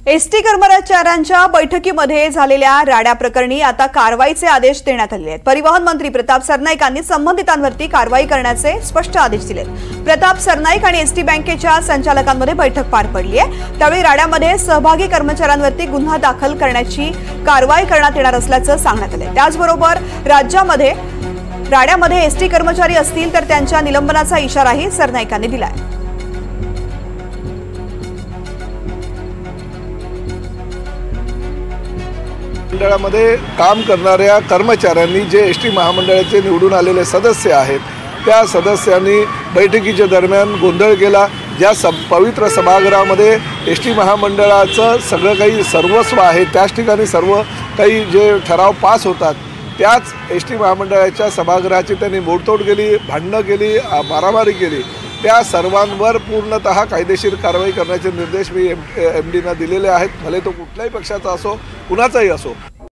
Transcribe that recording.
ST कर्मचाऱ्यांच्या बैठकीमध्ये झालेल्या राड्या प्रकरणी आता कारवाईचे आदेश देण्यात आले आहेत। परिवहन मंत्री प्रताप सरनाईक यांनी संबंधितांवरती कारवाई करण्याचे स्पष्ट आदेश दिलेत। प्रताप सरनाईक आणि एसटी बँकेच्या संचालकांमध्ये बैठक पार पडली आहे। त्यावेळी राड्यामध्ये सहभागी कर्मचाऱ्यांवरती गुन्हा दाखल करण्याची कारवाई करण्यात येणार असल्याचं सांगण्यात आलं। त्याचबरोबर राज्यामध्ये राड्यामध्ये एसटी कर्मचारी असतील तर त्यांच्या निलंबनाचा इशाराही सरनाईकांनी दिलाय। मंडळामध्ये काम करणाऱ्या कर्मचाऱ्यांनी जे एसटी महामंडळाचे निवडून आलेले सदस्य आहेत त्या सदस्यांनी बैठकीच्या दरम्यान गोंधळ केला। ज्या पवित्र सभागृहामध्ये एसटी महामंडळाचं सगळं काही सर्वस्व आहे त्याच ठिकाणी सर्व काही जे ठराव पास होतात त्याच एसटी महामंडळाच्या सभागृहाची त्यांनी मोडतोड केली, भांडणं केली, मारामारी केली। त्या सर्वांवर पूर्णतः कायदेशीर कारवाई करण्याचे निर्देश मी एमडीना दिलेले आहेत, भले तो कुठल्याही पक्षाचा असो कुणाचाही असो।